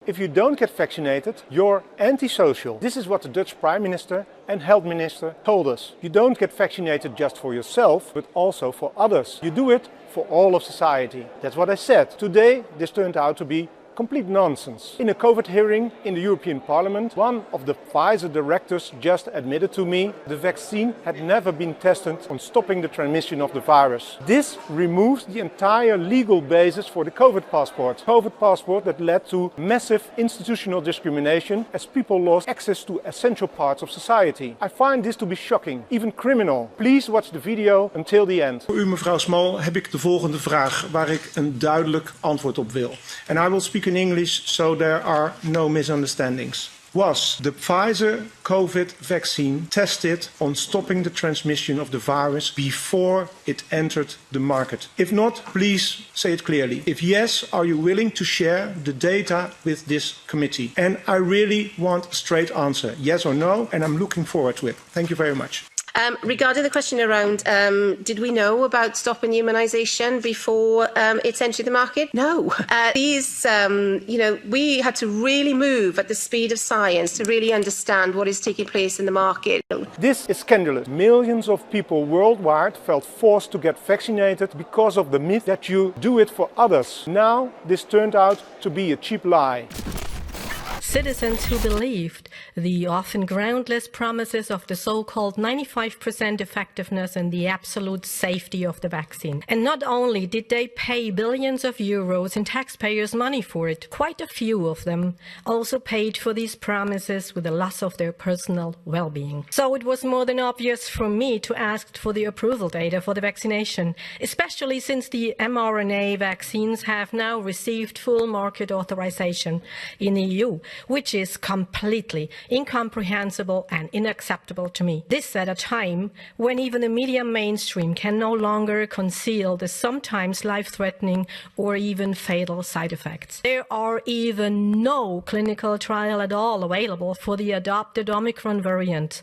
If you don't get vaccinated, you're antisocial. This is what the Dutch Prime Minister and Health Minister told us. You don't get vaccinated just for yourself, but also for others. You do it for all of society. That's what I said. Today, this turned out to be complete nonsense. In a COVID hearing in the European Parliament, one of the Pfizer directors just admitted to me the vaccine had never been tested on stopping the transmission of the virus. This removes the entire legal basis for the COVID passport. COVID passport that led to massive institutional discrimination as people lost access to essential parts of society. I find this to be shocking, even criminal. Please watch the video until the end. Voor u, mevrouw Small, heb ik de volgende vraag waar ik een duidelijk antwoord op wil. And I will speak in English so there are no misunderstandings. Was the Pfizer COVID vaccine tested on stopping the transmission of the virus before it entered the market? If not, please say it clearly. If yes, are you willing to share the data with this committee? And I really want a straight answer, yes or no, and I'm looking forward to it. Thank you very much. Regarding the question around, did we know about stopping immunisation before it's entered the market? No. We had to really move at the speed of science to really understand what is taking place in the market. This is scandalous. Millions of people worldwide felt forced to get vaccinated because of the myth that you do it for others. Now, this turned out to be a cheap lie. Citizens who believed the often groundless promises of the so-called 95% effectiveness and the absolute safety of the vaccine. And not only did they pay billions of euros in taxpayers' money for it, quite a few of them also paid for these promises with the loss of their personal well-being. So it was more than obvious for me to ask for the approval data for the vaccination, especially since the mRNA vaccines have now received full market authorization in the EU, which is completely incomprehensible and unacceptable to me. This at a time when even the media mainstream can no longer conceal the sometimes life-threatening or even fatal side effects. There are even no clinical trial at all available for the adopted Omicron variant.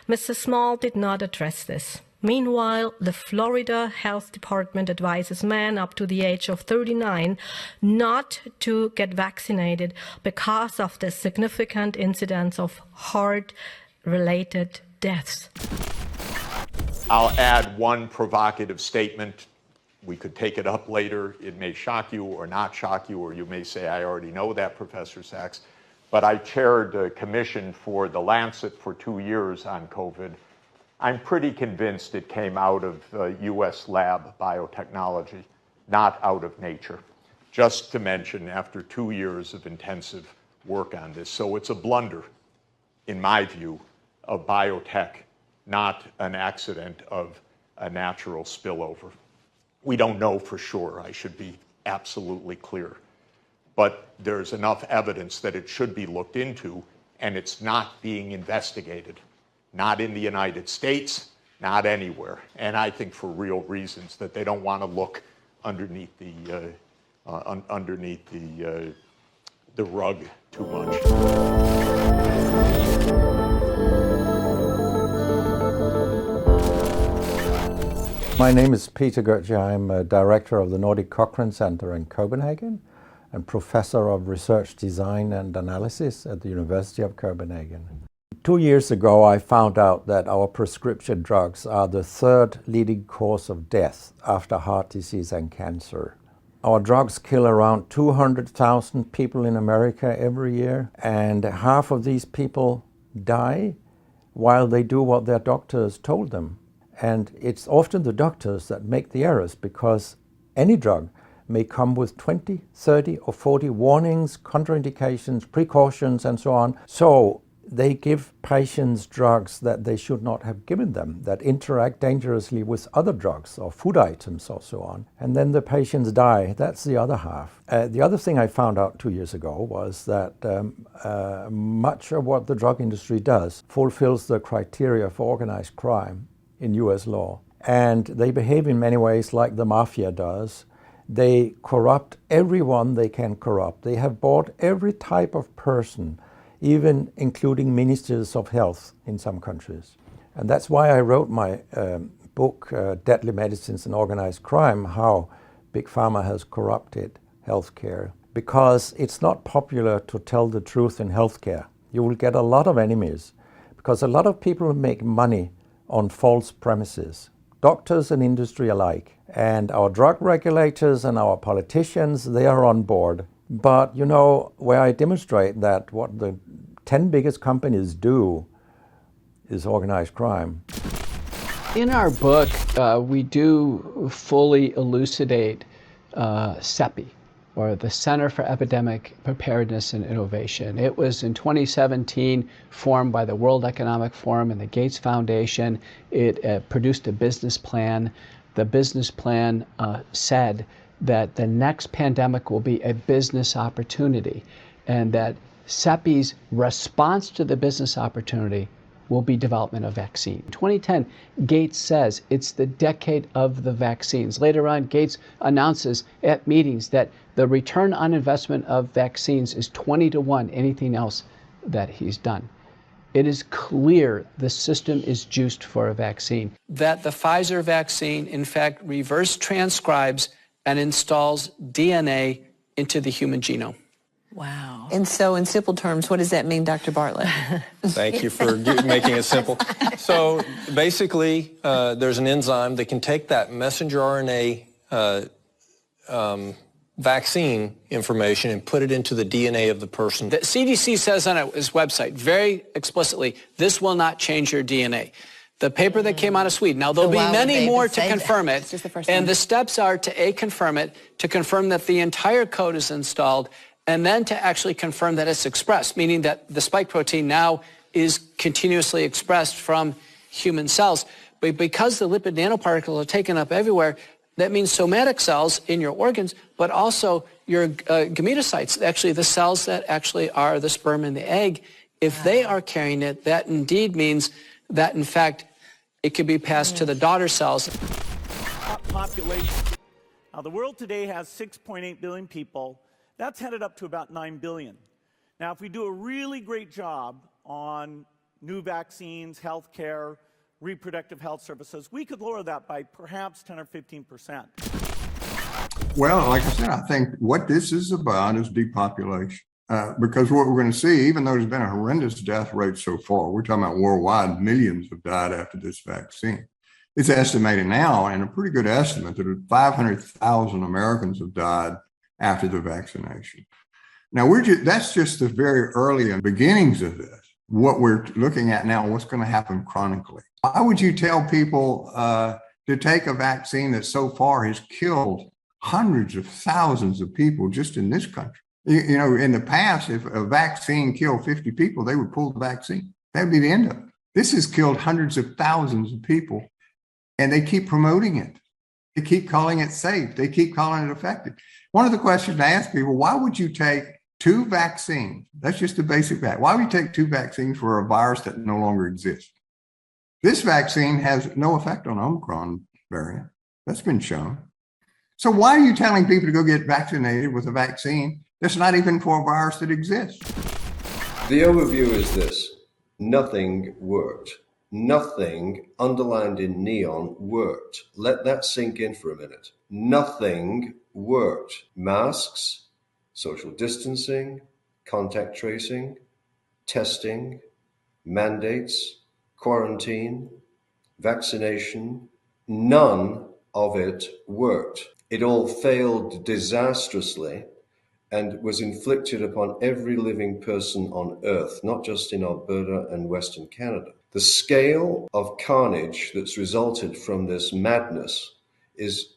Mr. Small did not address this. Meanwhile, the Florida Health Department advises men up to the age of 39 not to get vaccinated because of the significant incidence of heart-related deaths. I'll add one provocative statement. We could take it up later. It may shock you or not shock you, or you may say, I already know that, Professor Sachs. But I chaired a commission for The Lancet for 2 years on COVID. I'm pretty convinced it came out of US lab biotechnology, not out of nature. Just to mention, after 2 years of intensive work on this. So it's a blunder, in my view, of biotech, not an accident of a natural spillover. We don't know for sure, I should be absolutely clear. But there's enough evidence that it should be looked into, and it's not being investigated. Not in the United States, not anywhere. And I think for real reasons, that they don't want to look underneath the rug too much. My name is Peter Goetje. I'm a director of the Nordic Cochrane Center in Copenhagen and professor of research design and analysis at the University of Copenhagen. 2 years ago, I found out that our prescription drugs are the third leading cause of death after heart disease and cancer. Our drugs kill around 200,000 people in America every year, and half of these people die while they do what their doctors told them. And it's often the doctors that make the errors, because any drug may come with 20, 30 or 40 warnings, contraindications, precautions and so on. So they give patients drugs that they should not have given them, that interact dangerously with other drugs or food items or so on. And then the patients die. That's the other half. The other thing I found out 2 years ago was that much of what the drug industry does fulfills the criteria for organized crime in US law. And they behave in many ways like the mafia does. They corrupt everyone they can corrupt. They have bought every type of person, even including ministers of health in some countries. And that's why I wrote my book, Deadly Medicines and Organized Crime, How Big Pharma Has Corrupted Healthcare. because it's not popular to tell the truth in healthcare. You will get a lot of enemies because a lot of people make money on false premises, doctors and industry alike. And our drug regulators and our politicians, they are on board. But you know, where I demonstrate that what the 10 biggest companies do is organized crime. In our book, we do fully elucidate CEPI, or the Center for Epidemic Preparedness and Innovation. It was in 2017 formed by the World Economic Forum and the Gates Foundation. It produced a business plan. The business plan said that the next pandemic will be a business opportunity, and that CEPI's response to the business opportunity will be development of vaccine. In 2010, Gates says it's the decade of the vaccines. Later on, Gates announces at meetings that the return on investment of vaccines is 20-1 anything else that he's done. It is clear the system is juiced for a vaccine. That the Pfizer vaccine, in fact, reverse transcribes and installs DNA into the human genome. Wow. And so in simple terms, what does that mean, Dr. Bartlett? Thank you for making it simple. So basically, there's an enzyme that can take that messenger RNA vaccine information and put it into the DNA of the person. The CDC says on its website very explicitly, this will not change your DNA. The paper that came out of Sweden, now there'll be many more to confirm it, and the steps are to confirm it, to confirm that the entire code is installed, and then to actually confirm that it's expressed, meaning that the spike protein now is continuously expressed from human cells. But because the lipid nanoparticles are taken up everywhere, that means somatic cells in your organs, but also your gametocytes, actually the cells that actually are the sperm and the egg. If they are carrying it, that indeed means that, in fact, it could be passed to the daughter cells. Population. Now, the world today has 6.8 billion people. That's headed up to about 9 billion. Now, if we do a really great job on new vaccines, healthcare, reproductive health services, we could lower that by perhaps 10 or 15%. Well, like I said, I think what this is about is depopulation. Because what we're going to see, even though there's been a horrendous death rate so far, we're talking about worldwide, millions have died after this vaccine. It's estimated now, and a pretty good estimate, that 500,000 Americans have died after the vaccination. Now, that's just the very early beginnings of this. What we're looking at now, what's going to happen chronically. Why would you tell people to take a vaccine that so far has killed hundreds of thousands of people just in this country? You know, in the past, if a vaccine killed 50 people, they would pull the vaccine. That would be the end of it. This has killed hundreds of thousands of people, and they keep promoting it. They keep calling it safe. They keep calling it effective. One of the questions I ask people, why would you take 2 vaccines? That's just the basic fact. Why would you take 2 vaccines for a virus that no longer exists? This vaccine has no effect on Omicron variant. That's been shown. So why are you telling people to go get vaccinated with a vaccine that's not even for a virus that exists? The overview is this: nothing worked. Nothing underlined in neon worked. Let that sink in for a minute. Nothing worked. Masks, social distancing, contact tracing, testing, mandates, quarantine, vaccination, none of it worked. It all failed disastrously and was inflicted upon every living person on Earth, not just in Alberta and Western Canada. The scale of carnage that's resulted from this madness is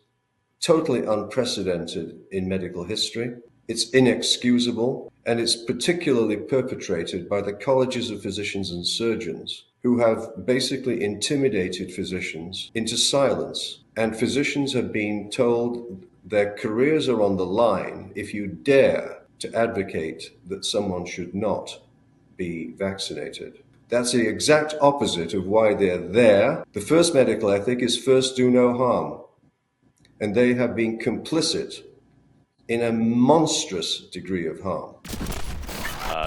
totally unprecedented in medical history. It's inexcusable, and it's particularly perpetrated by the colleges of physicians and surgeons, who have basically intimidated physicians into silence. And physicians have been told their careers are on the line if you dare to advocate that someone should not be vaccinated. That's the exact opposite of why they're there. The first medical ethic is first do no harm. And they have been complicit in a monstrous degree of harm.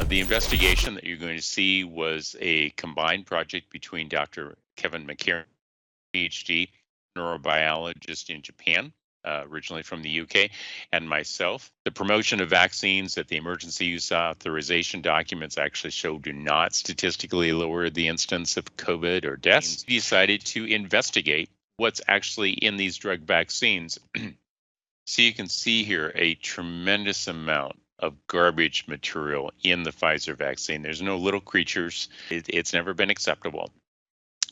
The investigation that you're going to see was a combined project between Dr. Kevin McCarran, PhD, neurobiologist in Japan, originally from the UK, and myself. The promotion of vaccines that the emergency use authorization documents actually show do not statistically lower the instance of COVID or deaths. We decided to investigate what's actually in these drug vaccines. So you can see here a tremendous amount of garbage material in the Pfizer vaccine. There's no little creatures. It's never been acceptable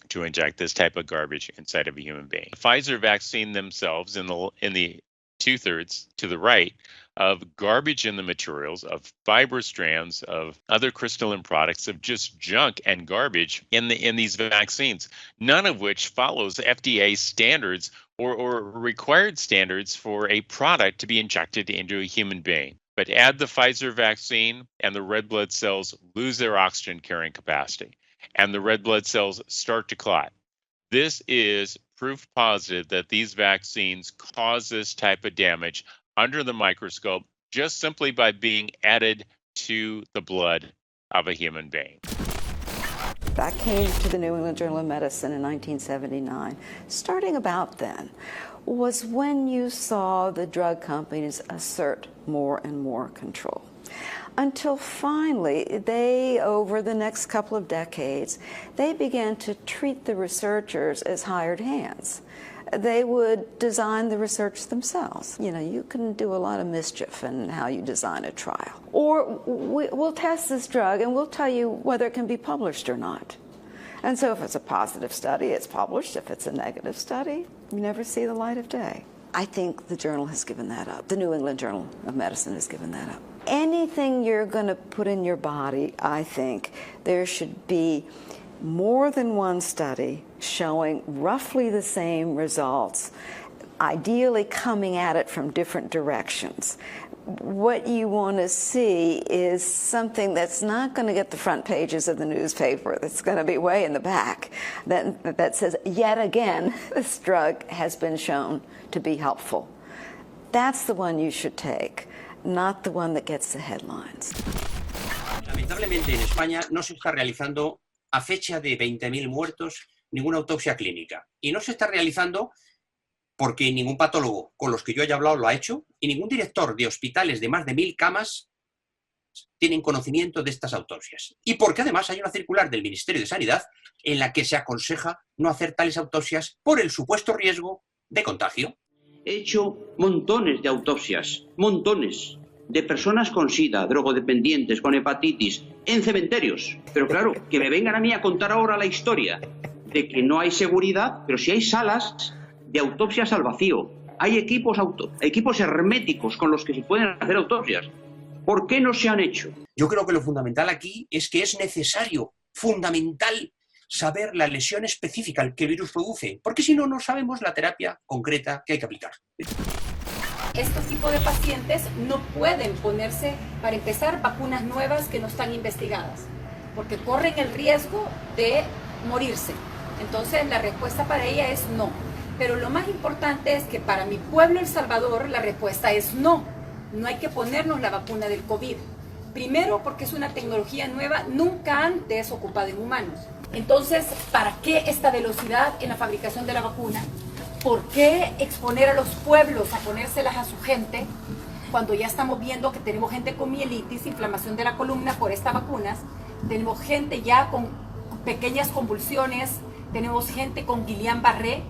to inject this type of garbage inside of a human being. The Pfizer vaccine themselves, in the 2/3 to the right, of garbage in the materials, of fiber strands, of other crystalline products, of just junk and garbage in these vaccines, none of which follows FDA standards or required standards for a product to be injected into a human being. But add the Pfizer vaccine and the red blood cells lose their oxygen carrying capacity, and the red blood cells start to clot. This is proof positive that these vaccines cause this type of damage under the microscope just simply by being added to the blood of a human being. That came to the New England Journal of Medicine in 1979. Starting about then was when you saw the drug companies assert more and more control. Until finally, over the next couple of decades, they began to treat the researchers as hired hands. They would design the research themselves. You know, you can do a lot of mischief in how you design a trial. Or we'll test this drug and we'll tell you whether it can be published or not. And so if it's a positive study, it's published. If it's a negative study, you never see the light of day. I think the journal has given that up. The New England Journal of Medicine has given that up. Anything you're going to put in your body, I think there should be more than one study showing roughly the same results, ideally coming at it from different directions. What you want to see is something that's not going to get the front pages of the newspaper, that's going to be way in the back, that says, yet again, this drug has been shown to be helpful. That's the one you should take, not the one that gets the headlines. Lamentablemente en España no se está realizando, a fecha de 20.000 muertos, ninguna autopsia clínica. Y no se está realizando porque ningún patólogo con los que yo haya hablado lo ha hecho y ningún director de hospitales de más de 1.000 camas tienen conocimiento de estas autopsias. Y porque además hay una circular del Ministerio de Sanidad en la que se aconseja no hacer tales autopsias por el supuesto riesgo de contagio. He hecho montones de autopsias, montones, de personas con SIDA, drogodependientes, con hepatitis, en cementerios. Pero claro, que me vengan a mí a contar ahora la historia de que no hay seguridad, pero sí hay salas de autopsias al vacío. Hay equipos herméticos con los que se pueden hacer autopsias. ¿Por qué no se han hecho? Yo creo que lo fundamental aquí es que es necesario, fundamental, saber la lesión específica que el virus produce, porque si no, no sabemos la terapia concreta que hay que aplicar. Estos tipos de pacientes no pueden ponerse, para empezar, vacunas nuevas que no están investigadas, porque corren el riesgo de morirse. Entonces, la respuesta para ella es no. Pero lo más importante es que para mi pueblo El Salvador la respuesta es no. No hay que ponernos la vacuna del COVID. Primero, porque es una tecnología nueva, nunca antes ocupada en humanos. Entonces, ¿para qué esta velocidad en la fabricación de la vacuna? ¿Por qué exponer a los pueblos a ponérselas a su gente cuando ya estamos viendo que tenemos gente con mielitis, inflamación de la columna por estas vacunas? Tenemos gente ya con pequeñas convulsiones, tenemos gente con Guillain-Barré,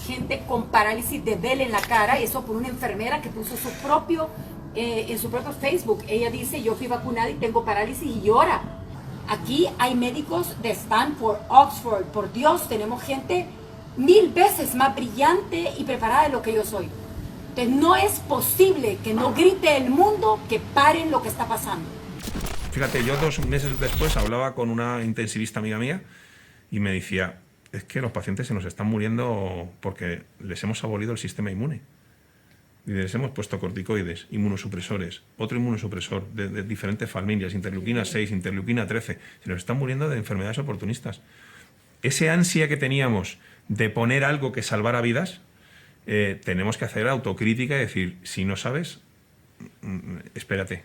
gente con parálisis de Bell en la cara, eso por una enfermera que puso en su propio Facebook. Ella dice, yo fui vacunada y tengo parálisis, y llora. Aquí hay médicos de Stanford, Oxford, por Dios, tenemos gente 1000 veces más brillante y preparada de lo que yo soy. Entonces no es posible que no grite el mundo que paren lo que está pasando. Fíjate, yo 2 meses después hablaba con una intensivista amiga mía y me decía, es que los pacientes se nos están muriendo porque les hemos abolido el sistema inmune. Y les hemos puesto corticoides, inmunosupresores, otro inmunosupresor de diferentes familias, interleuquina 6, interleuquina 13. Se nos están muriendo de enfermedades oportunistas. Ese ansia que teníamos de poner algo que salvara vidas, tenemos que hacer autocrítica y decir, si no sabes, espérate.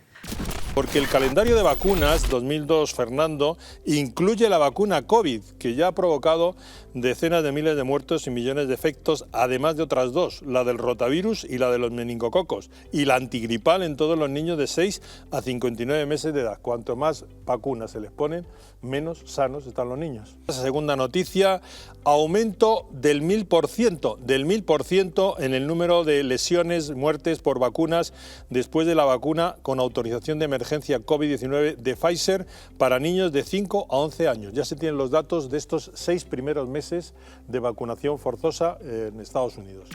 Porque el calendario de vacunas 2002, Fernando, incluye la vacuna COVID, que ya ha provocado decenas de miles de muertos y millones de efectos, además de otras dos, la del rotavirus y la de los meningococos, y la antigripal en todos los niños de 6 a 59 meses de edad. Cuanto más vacunas se les ponen, menos sanos están los niños. La segunda noticia, aumento del 1000% en el número de lesiones, muertes por vacunas después de la vacuna con autorización de emergencia COVID-19 de Pfizer para niños de 5 a 11 años. Ya se tienen los datos de estos 6 primeros meses de vacunación forzosa en Estados Unidos.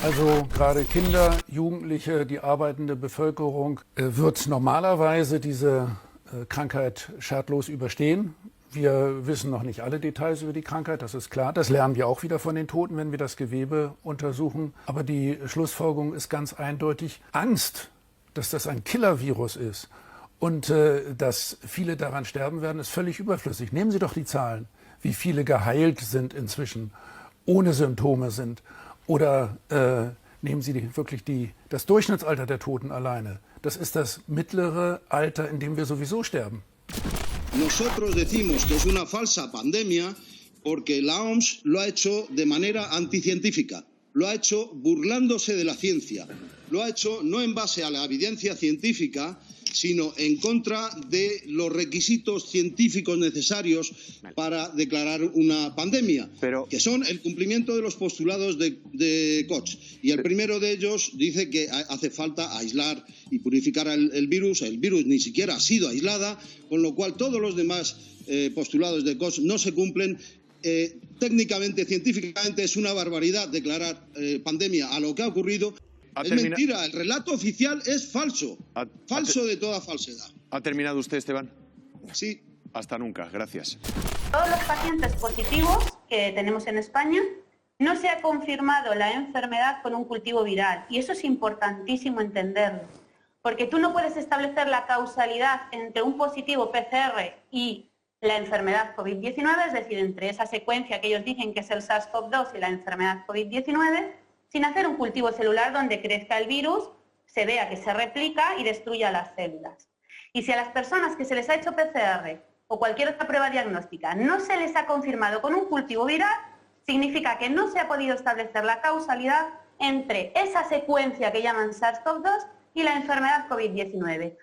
Also gerade Kinder, Jugendliche, die arbeitende Bevölkerung wird normalerweise diese Krankheit schadlos überstehen. Wir wissen noch nicht alle Details über die Krankheit, das ist klar. Das lernen wir auch wieder von den Toten, wenn wir das Gewebe untersuchen. Aber die Schlussfolgerung ist ganz eindeutig: Angst, dass das ein Killer-Virus ist und dass viele daran sterben werden, ist völlig überflüssig. Nehmen Sie doch die Zahlen, wie viele geheilt sind inzwischen, ohne Symptome sind. Oder nehmen Sie wirklich das Durchschnittsalter der Toten alleine. Das ist das mittlere Alter, in dem wir sowieso sterben. Nosotros decimos que es una falsa pandemia porque la OMS lo ha hecho de manera anticientífica, lo ha hecho burlándose de la ciencia, lo ha hecho no en base a la evidencia científica, sino en contra de los requisitos científicos necesarios para declarar una pandemia, que son el cumplimiento de los postulados de Koch. Y el primero de ellos dice que hace falta aislar y purificar el virus. El virus ni siquiera ha sido aislada, con lo cual todos los demás postulados de Koch no se cumplen. Técnicamente, científicamente, es una barbaridad declarar pandemia a lo que ha ocurrido. Es mentira, el relato oficial es falso, falso de toda falsedad. ¿Ha terminado usted, Esteban? Sí. Hasta nunca, gracias. Todos los pacientes positivos que tenemos en España no se ha confirmado la enfermedad con un cultivo viral, y eso es importantísimo entenderlo, porque tú no puedes establecer la causalidad entre un positivo PCR y la enfermedad COVID-19, es decir, entre esa secuencia que ellos dicen que es el SARS-CoV-2 y la enfermedad COVID-19, sin hacer un cultivo celular donde crezca el virus, se vea que se replica y destruya las células. Y si a las personas que se les ha hecho PCR o cualquier otra prueba diagnóstica no se les ha confirmado con un cultivo viral, significa que no se ha podido establecer la causalidad entre esa secuencia que llaman SARS-CoV-2 y la enfermedad COVID-19.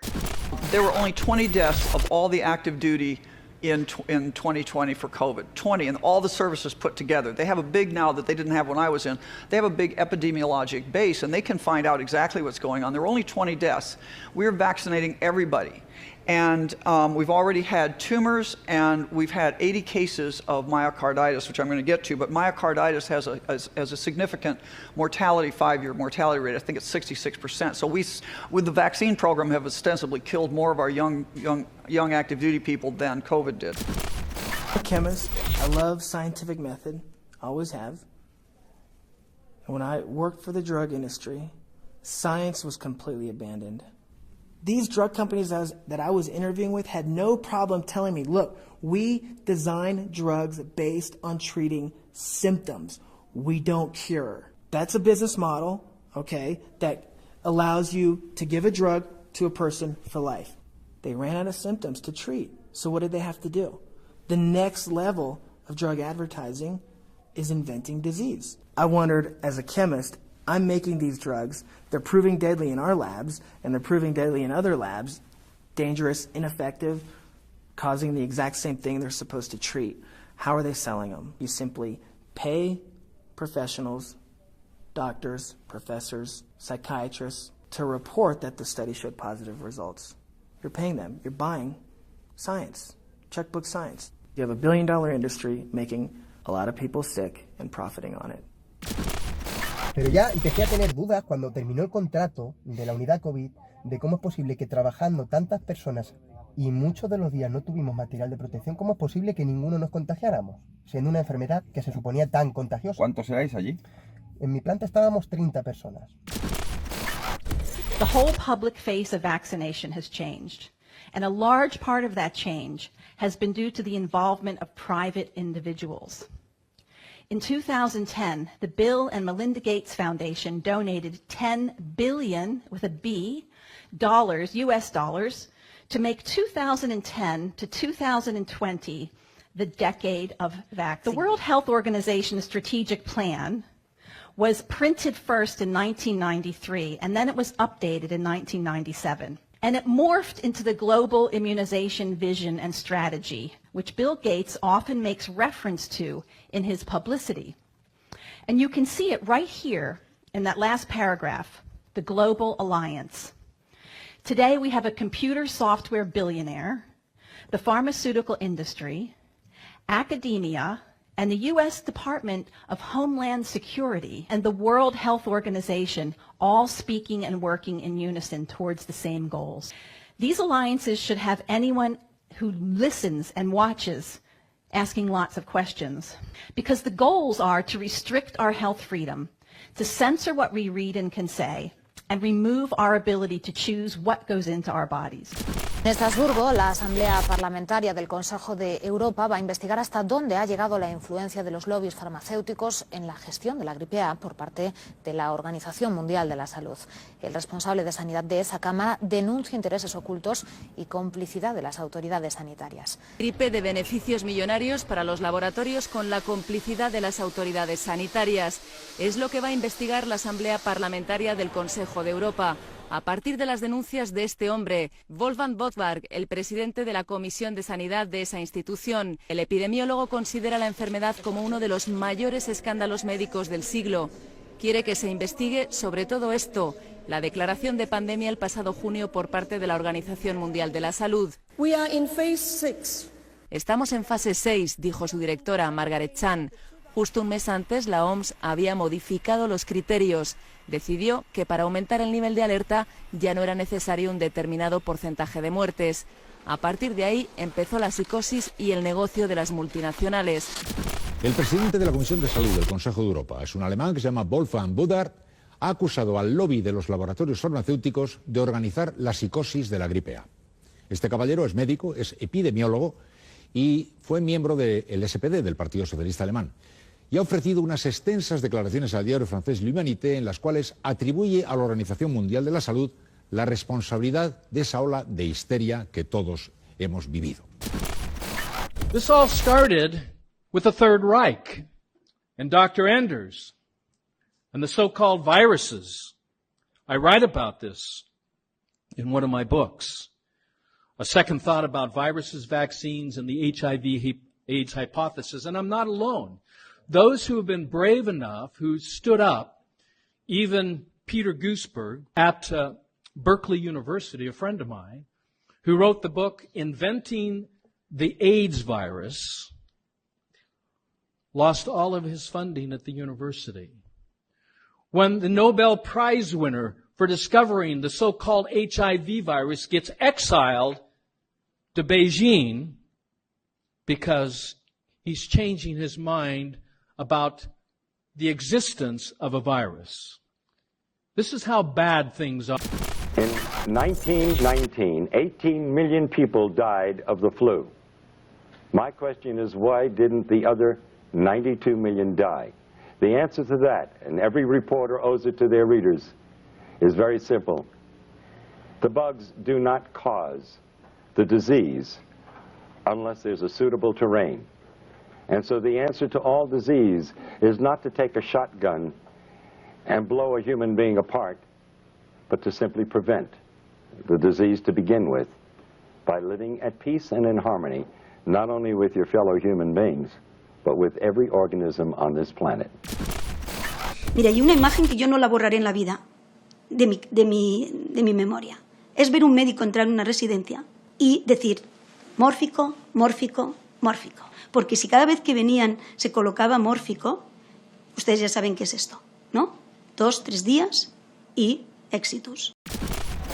There were only 20 deaths of all the active duty in 2020 for COVID, 20, and all the services put together. They have a big, now that they didn't have when I was in, they have a big epidemiologic base, and they can find out exactly what's going on. There were only 20 deaths. We're vaccinating everybody. And we've already had tumors, and we've had 80 cases of myocarditis, which I'm going to get to, but myocarditis has a significant mortality, 5-year mortality rate. I think it's 66%. So we, with the vaccine program, have ostensibly killed more of our young active duty people than COVID did. I'm a chemist. I love scientific method, always have. And when I worked for the drug industry, science was completely abandoned. These drug companies that I was interviewing with had no problem telling me, look, we design drugs based on treating symptoms. We don't cure. That's a business model, okay, that allows you to give a drug to a person for life. They ran out of symptoms to treat. So what did they have to do? The next level of drug advertising is inventing disease. I wondered, as a chemist, I'm making these drugs, they're proving deadly in our labs, and they're proving deadly in other labs, dangerous, ineffective, causing the exact same thing they're supposed to treat. How are they selling them? You simply pay professionals, doctors, professors, psychiatrists, to report that the study showed positive results. You're paying them. You're buying science, checkbook science. You have a billion-dollar industry making a lot of people sick and profiting on it. Pero ya empecé a tener dudas cuando terminó el contrato de la unidad COVID de cómo es posible que trabajando tantas personas y muchos de los días no tuvimos material de protección, cómo es posible que ninguno nos contagiáramos, siendo una enfermedad que se suponía tan contagiosa. ¿Cuántos erais allí? En mi planta estábamos 30 personas. The whole public face of vaccination has changed, and a large part of that change has been due to the involvement of private individuals. In 2010, the Bill and Melinda Gates Foundation donated $10 billion, with a B, US dollars, to make 2010 to 2020 the decade of vaccine. The World Health Organization's strategic plan was printed first in 1993, and then it was updated in 1997. And it morphed into the global immunization vision and strategy, which Bill Gates often makes reference to in his publicity. And you can see it right here in that last paragraph, the Global Alliance. Today we have a computer software billionaire, the pharmaceutical industry, academia, and the U.S. Department of Homeland Security and the World Health Organization all speaking and working in unison towards the same goals. These alliances should have anyone who listens and watches asking lots of questions, because the goals are to restrict our health freedom, to censor what we read and can say, and remove our ability to choose what goes into our bodies. En Estrasburgo, la Asamblea Parlamentaria del Consejo de Europa va a investigar hasta dónde ha llegado la influencia de los lobbies farmacéuticos en la gestión de la gripe A por parte de la Organización Mundial de la Salud. El responsable de sanidad de esa Cámara denuncia intereses ocultos y complicidad de las autoridades sanitarias. Gripe de beneficios millonarios para los laboratorios con la complicidad de las autoridades sanitarias. Es lo que va a investigar la Asamblea Parlamentaria del Consejo de Europa, a partir de las denuncias de este hombre, Wolfgang Botberg, el presidente de la Comisión de Sanidad de esa institución. El epidemiólogo considera la enfermedad como uno de los mayores escándalos médicos del siglo. Quiere que se investigue sobre todo esto, la declaración de pandemia el pasado junio por parte de la Organización Mundial de la Salud. Estamos en fase 6, dijo su directora, Margaret Chan. Justo un mes antes, la OMS había modificado los criterios. Decidió que para aumentar el nivel de alerta ya no era necesario un determinado porcentaje de muertes. A partir de ahí empezó la psicosis y el negocio de las multinacionales. El presidente de la Comisión de Salud del Consejo de Europa, es un alemán que se llama Wolfgang Botberg, ha acusado al lobby de los laboratorios farmacéuticos de organizar la psicosis de la gripe A. Este caballero es médico, es epidemiólogo y fue miembro del SPD, del Partido Socialista Alemán. Y ha ofrecido unas extensas declaraciones al diario francés L'Humanité en las cuales atribuye a la Organización Mundial de la Salud la responsabilidad de esa ola de histeria que todos hemos vivido. This all started with the Third Reich and Dr. Enders and the so-called viruses. I write about this in one of my books. A second thought about viruses, vaccines, and the HIV/AIDS hypothesis, and I'm not alone. Those who have been brave enough, who stood up, even Peter Gooseberg at Berkeley University, a friend of mine, who wrote the book Inventing the AIDS Virus, lost all of his funding at the university. When the Nobel Prize winner for discovering the so-called HIV virus gets exiled to Beijing because he's changing his mind about the existence of a virus. This is how bad things are. In 1919, 18 million people died of the flu. My question is, why didn't the other 92 million die? The answer to that, and every reporter owes it to their readers, is very simple. The bugs do not cause the disease unless there's a suitable terrain. And so the answer to all disease is not to take a shotgun and blow a human being apart, but to simply prevent the disease to begin with by living at peace and in harmony, not only with your fellow human beings, but with every organism on this planet. Mira, hay una imagen que yo no la borraré en la vida de mi memoria. Es ver un médico entrar en una residencia y decir mórfico, mórfico, mórfico. Porque si cada vez que venían se colocaba mórfico, ustedes ya saben qué es esto, ¿no? 2, 3 días y éxitos.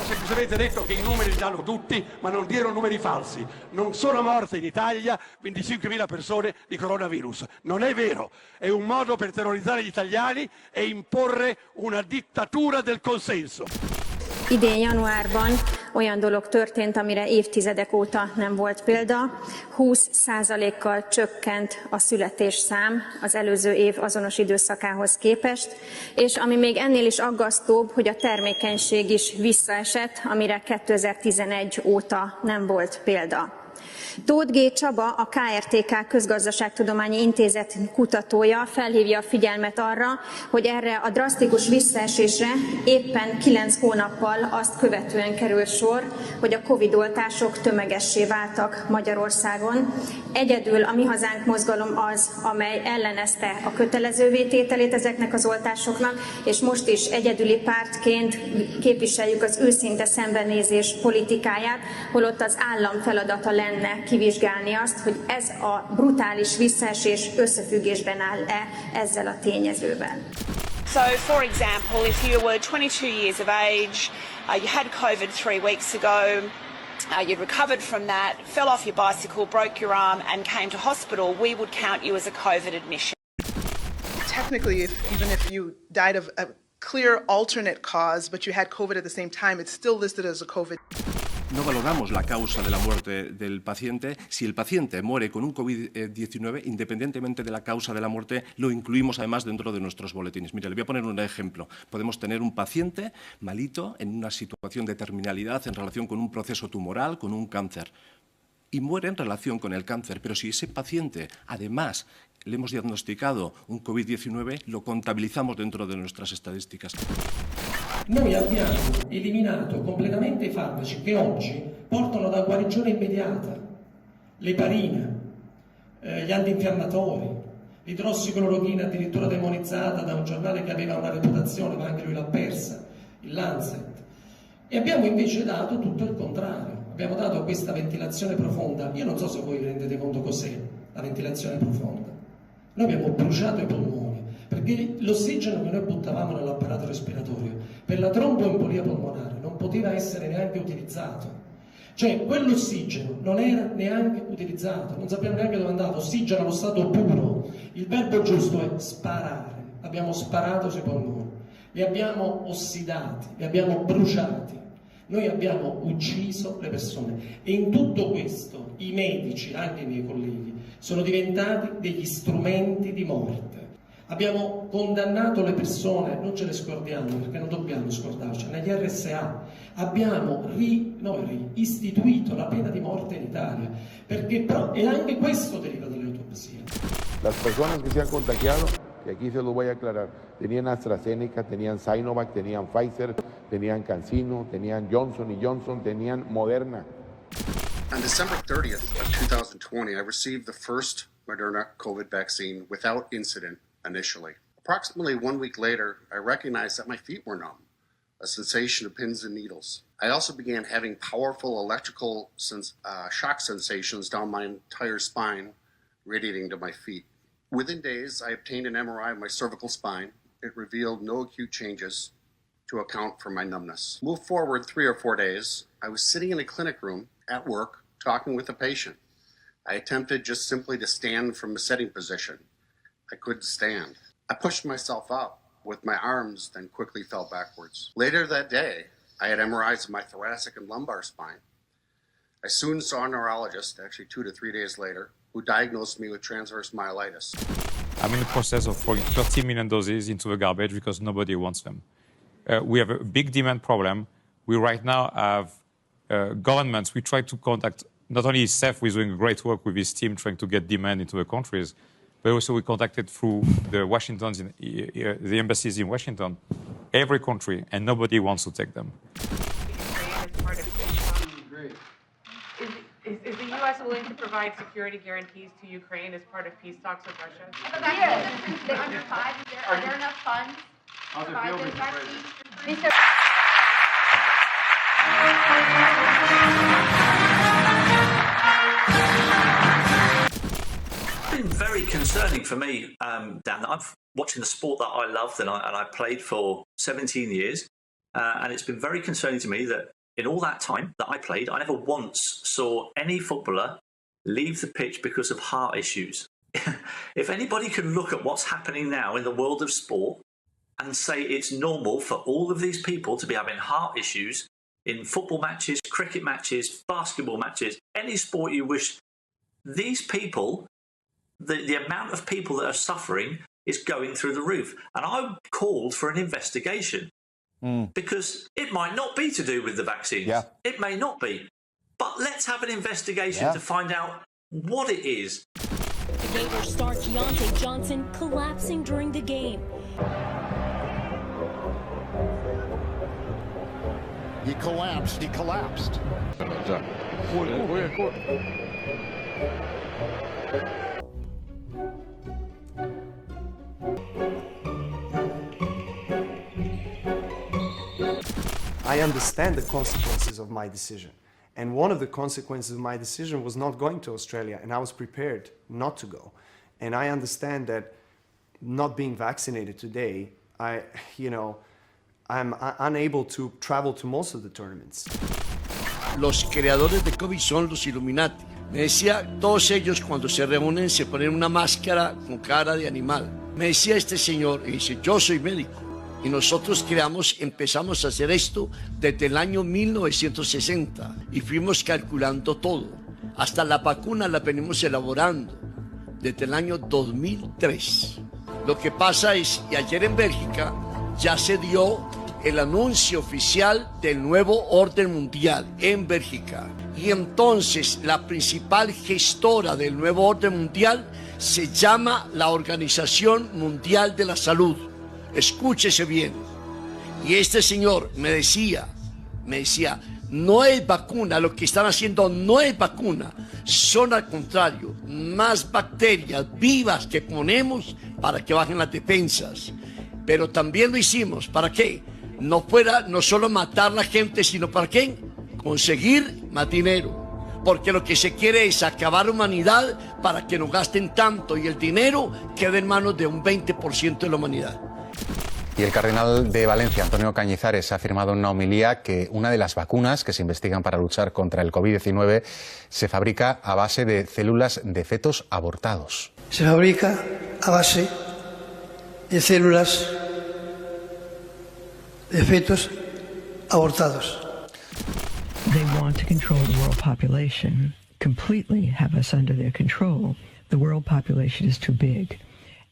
Semplicemente detto che i numeri li danno tutti, ma non diano numeri falsi. Non sono morte in Italia 25.000 persone di coronavirus. Non è vero. È un modo per terrorizzare gli italiani e imporre una dittatura del consenso. Idén januárban olyan dolog történt, amire évtizedek óta nem volt példa. 20%-kal csökkent a születésszám az előző év azonos időszakához képest, és ami még ennél is aggasztóbb, hogy a termékenység is visszaesett, amire 2011 óta nem volt példa. Tóth G. Csaba, a KRTK Közgazdaságtudományi Intézet kutatója felhívja a figyelmet arra, hogy erre a drasztikus visszaesésre éppen 9 hónappal azt követően kerül sor, hogy a Covid-oltások tömegessé váltak Magyarországon. Egyedül a Mi Hazánk mozgalom az, amely ellenezte a kötelezővé tételét ezeknek az oltásoknak, és most is egyedüli pártként képviseljük az őszinte szembenézés politikáját, holott az állam feladata lenne kivizsgálni azt, hogy ez a brutális visszaesés összefüggésben áll-e ezzel a tényezővel. So, for example, if you were 22 years of age, you had COVID 3 weeks ago, you'd recovered from that, fell off your bicycle, broke your arm and came to hospital, we would count you as a COVID admission. Technically, even if you died of a clear alternate cause, but you had COVID at the same time, it's still listed as a COVID. No valoramos la causa de la muerte del paciente. Si el paciente muere con un COVID-19, independientemente de la causa de la muerte, lo incluimos además dentro de nuestros boletines. Mire, le voy a poner un ejemplo. Podemos tener un paciente malito en una situación de terminalidad en relación con un proceso tumoral, con un cáncer, y muere en relación con el cáncer. Pero si ese paciente, además, le hemos diagnosticado un COVID-19, lo contabilizamos dentro de nuestras estadísticas. Noi abbiamo eliminato completamente i farmaci che oggi portano da guarigione immediata, l'eparina, gli antinfiammatori, l'idrossiclorochina addirittura demonizzata da un giornale che aveva una reputazione, ma anche lui l'ha persa, il Lancet. E abbiamo invece dato tutto il contrario, abbiamo dato questa ventilazione profonda. Io non so se voi vi rendete conto cos'è la ventilazione profonda. Noi abbiamo bruciato i polmoni, perché l'ossigeno che noi buttavamo nell'apparato respiratorio per la tromboembolia polmonare non poteva essere neanche utilizzato. Cioè, quell'ossigeno non era neanche utilizzato, non sappiamo neanche dove andava, ossigeno allo stato puro. Il verbo giusto è sparare. Abbiamo sparato sui polmoni, li abbiamo ossidati, li abbiamo bruciati. Noi abbiamo ucciso le persone e in tutto questo i medici, anche i miei colleghi, sono diventati degli strumenti di morte. Abbiamo condannato le persone, non ce le scordiamo perché non dobbiamo scordarci, negli RSA abbiamo istituito la pena di morte in Italia, perché però, e anche questo deriva dalle autopsie. Las personas que se han contagiado, que aquí se lo voy a aclarar, tenían AstraZeneca, tenían Sinovac, tenían Pfizer, tenían CanSino, tenían Johnson & Johnson, tenían Moderna. On December 30th of 2020, I received the first Moderna COVID vaccine without incident initially. Approximately 1 week later, I recognized that my feet were numb, a sensation of pins and needles. I also began having powerful electrical shock sensations down my entire spine, radiating to my feet. Within days, I obtained an MRI of my cervical spine. It revealed no acute changes to account for my numbness. Move forward 3 or 4 days, I was sitting in a clinic room at work talking with a patient. I attempted just simply to stand from a sitting position. I couldn't stand. I pushed myself up with my arms, then quickly fell backwards. Later that day, I had MRIs of my thoracic and lumbar spine. I soon saw a neurologist, actually 2 to 3 days later, who diagnosed me with transverse myelitis. I'm in the process of throwing 30 million doses into the garbage because nobody wants them. We have a big demand problem. We right now have governments. We try to contact not only CEF, who is doing great work with his team trying to get demand into the countries, but also we contacted through the the embassies in Washington, every country, and nobody wants to take them. Is the U.S. willing to provide security guarantees to Ukraine as part of peace talks with Russia? They're under 5. Are there enough funds to provide those vaccines? It's been very concerning for me, Dan, that I'm watching the sport that I loved and I played for 17 years. And it's been very concerning to me that in all that time that I played, I never once saw any footballer leave the pitch because of heart issues. If anybody can look at what's happening now in the world of sport and say it's normal for all of these people to be having heart issues in football matches, cricket matches, basketball matches, any sport you wish, these people, the amount of people that are suffering is going through the roof. And I called for an investigation because it might not be to do with the vaccines. Yeah. It may not be. But let's have an investigation to find out what it is. Gator star Keontae Johnson collapsing during the game. He collapsed. I understand the consequences of my decision. And one of the consequences of my decision was not going to Australia, and I was prepared not to go. And I understand that not being vaccinated today, I'm unable to travel to most of the tournaments. Los creadores de COVID son los Illuminati. Me decía, todos ellos cuando se reúnen se ponen una máscara con cara de animal. Me decía este señor, y dice, yo soy médico. Y nosotros empezamos a hacer esto desde el año 1960 y fuimos calculando todo. Hasta la vacuna la venimos elaborando desde el año 2003. Lo que pasa es que ayer en Bélgica ya se dio el anuncio oficial del nuevo orden mundial en Bélgica. Y entonces la principal gestora del nuevo orden mundial se llama la Organización Mundial de la Salud. Escúchese bien. Y este señor me decía, no es vacuna, lo que están haciendo no es vacuna, son al contrario, más bacterias vivas que ponemos para que bajen las defensas. Pero también lo hicimos, ¿para qué? No solo matar a la gente, sino ¿para qué? Conseguir más dinero. Porque lo que se quiere es acabar la humanidad para que no gasten tanto y el dinero quede en manos de un 20% de la humanidad. Y el cardenal de Valencia, Antonio Cañizares, ha afirmado en una homilía que una de las vacunas que se investigan para luchar contra el COVID-19 se fabrica a base de células de fetos abortados. Se fabrica a base de células de fetos abortados. They want to control the world population, completely have us under their control. The world population is too big.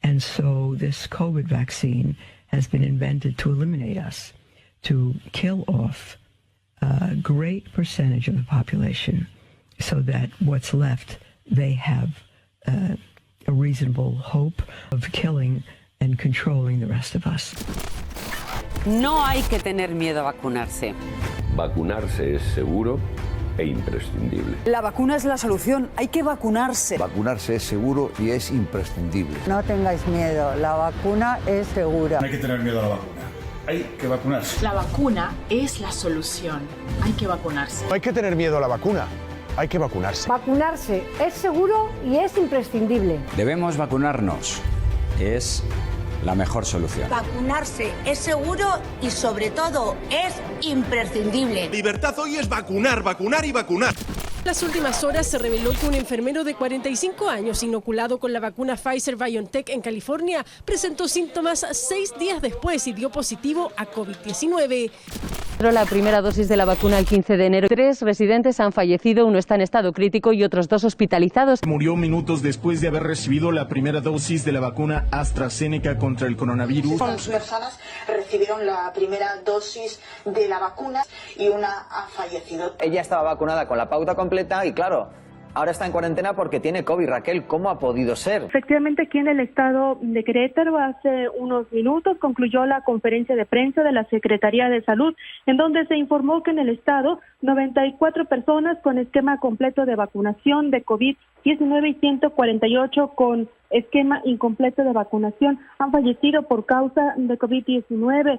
And so this COVID vaccine has been invented to eliminate us, to kill off a great percentage of the population so that what's left, they have a reasonable hope of killing and controlling the rest of us. No hay que tener miedo a vacunarse. Vacunarse es seguro e imprescindible. La vacuna es la solución, hay que vacunarse. Vacunarse es seguro y es imprescindible. No tengáis miedo, la vacuna es segura. No hay que tener miedo a la vacuna, hay que vacunarse. La vacuna es la solución, hay que vacunarse. No hay que tener miedo a la vacuna, hay que vacunarse. Vacunarse es seguro y es imprescindible. Debemos vacunarnos, es la mejor solución. Vacunarse es seguro y sobre todo es imprescindible. Libertad hoy es vacunar, vacunar y vacunar. En las últimas horas se reveló que un enfermero de 45 años inoculado con la vacuna Pfizer-BioNTech en California presentó síntomas 6 días después y dio positivo a COVID-19. La primera dosis de la vacuna el 15 de enero. 3 residentes han fallecido, uno está en estado crítico y otros 2 hospitalizados. Murió minutos después de haber recibido la primera dosis de la vacuna AstraZeneca contra el coronavirus. 11 personas recibieron la primera dosis de la vacuna y una ha fallecido. Ella estaba vacunada con la pauta completa y claro, ahora está en cuarentena porque tiene COVID. Raquel, ¿cómo ha podido ser? Efectivamente, aquí en el estado de Querétaro hace unos minutos concluyó la conferencia de prensa de la Secretaría de Salud, en donde se informó que en el estado 94 personas con esquema completo de vacunación de COVID-19 y 148 con esquema incompleto de vacunación han fallecido por causa de COVID-19.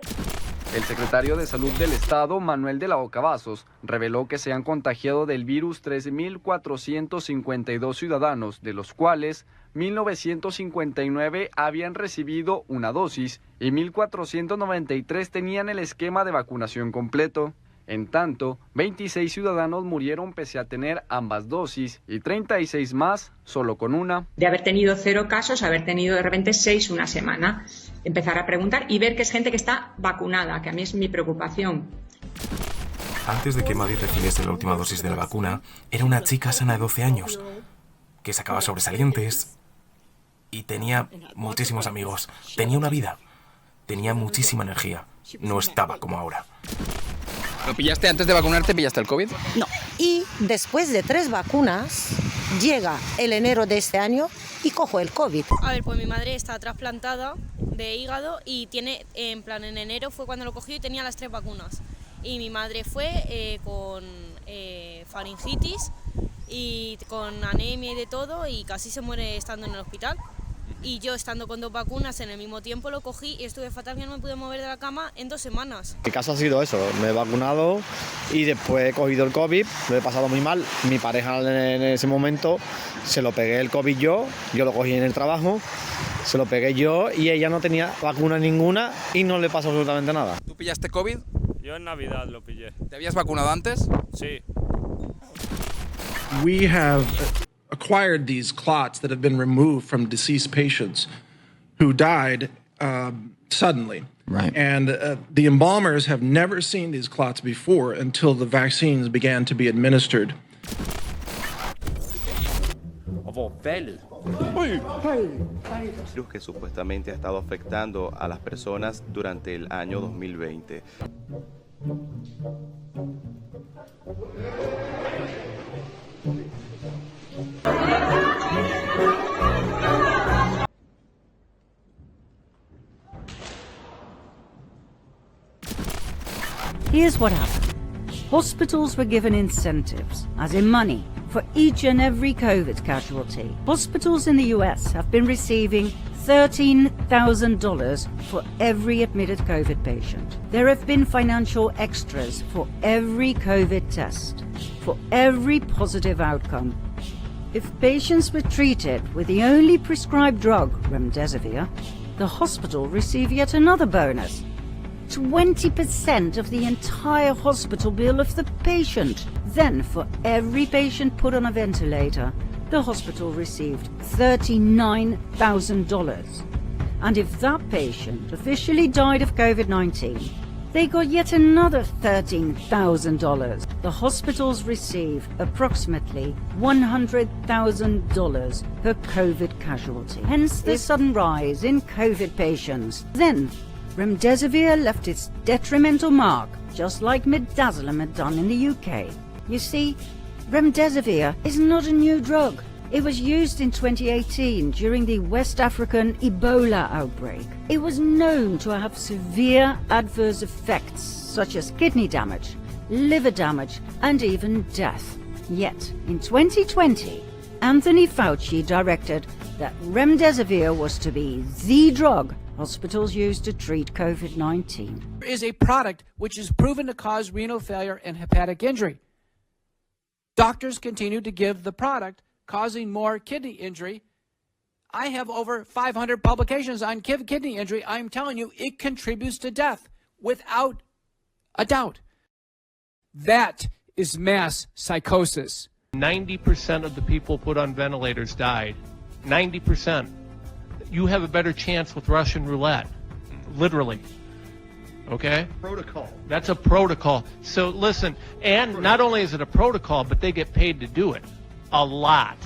El secretario de Salud del Estado, Manuel de la Oca Vasos, reveló que se han contagiado del virus 13.452 ciudadanos, de los cuales 1.959 habían recibido una dosis y 1.493 tenían el esquema de vacunación completo. En tanto, 26 ciudadanos murieron pese a tener ambas dosis y 36 más solo con una. De haber tenido 0 casos, haber tenido de repente 6 una semana. Empezar a preguntar y ver que es gente que está vacunada, que a mí es mi preocupación. Antes de que Maddie recibiese la última dosis de la vacuna, era una chica sana de 12 años, que sacaba sobresalientes y tenía muchísimos amigos. Tenía una vida, tenía muchísima energía. No estaba como ahora. ¿Lo pillaste antes de vacunarte? ¿Pillaste el COVID? No. Y después de 3 vacunas, llega el enero de este año y cojo el COVID. A ver, pues mi madre está trasplantada de hígado y tiene, en enero fue cuando lo cogió y tenía las 3 vacunas. Y mi madre fue con faringitis y con anemia y de todo y casi se muere estando en el hospital. Y yo estando con 2 vacunas en el mismo tiempo lo cogí y estuve fatal, que no me pude mover de la cama en 2 semanas. Mi caso ha sido eso, me he vacunado y después he cogido el COVID, lo he pasado muy mal. Mi pareja en ese momento se lo pegué el COVID yo lo cogí en el trabajo, se lo pegué yo y ella no tenía vacuna ninguna y no le pasó absolutamente nada. ¿Tú pillaste COVID? Yo en Navidad lo pillé. ¿Te habías vacunado antes? Sí. We have acquired these clots that have been removed from deceased patients who died suddenly. Right. And the embalmers have never seen these clots before until the vaccines began to be administered. Virus que supuestamente ha estado afectando a las personas durante el año 2020. Here's what happened. Hospitals were given incentives, as in money, for each and every COVID casualty. Hospitals in the US have been receiving $13,000 for every admitted COVID patient. There have been financial extras for every COVID test, for every positive outcome. If patients were treated with the only prescribed drug, remdesivir, the hospital received yet another bonus. 20% of the entire hospital bill of the patient. Then, for every patient put on a ventilator, the hospital received $39,000. And if that patient officially died of COVID-19, they got yet another $13,000. The hospitals receive approximately $100,000 per COVID casualty. Hence the sudden rise in COVID patients. Then, remdesivir left its detrimental mark, just like midazolam had done in the UK. You see, remdesivir is not a new drug. It was used in 2018 during the West African Ebola outbreak. It was known to have severe adverse effects such as kidney damage, liver damage, and even death. Yet, in 2020, Anthony Fauci directed that remdesivir was to be the drug hospitals use to treat COVID-19. Is a product which is proven to cause renal failure and hepatic injury. Doctors continue to give the product, causing more kidney injury. I have over 500 publications on kidney injury. I'm telling you, it contributes to death without a doubt. That is mass psychosis. 90% of the people put on ventilators died. 90%. You have a better chance with Russian roulette, literally. Okay? Protocol. That's a protocol. So listen, and not only is it a protocol, but they get paid to do it. A lot.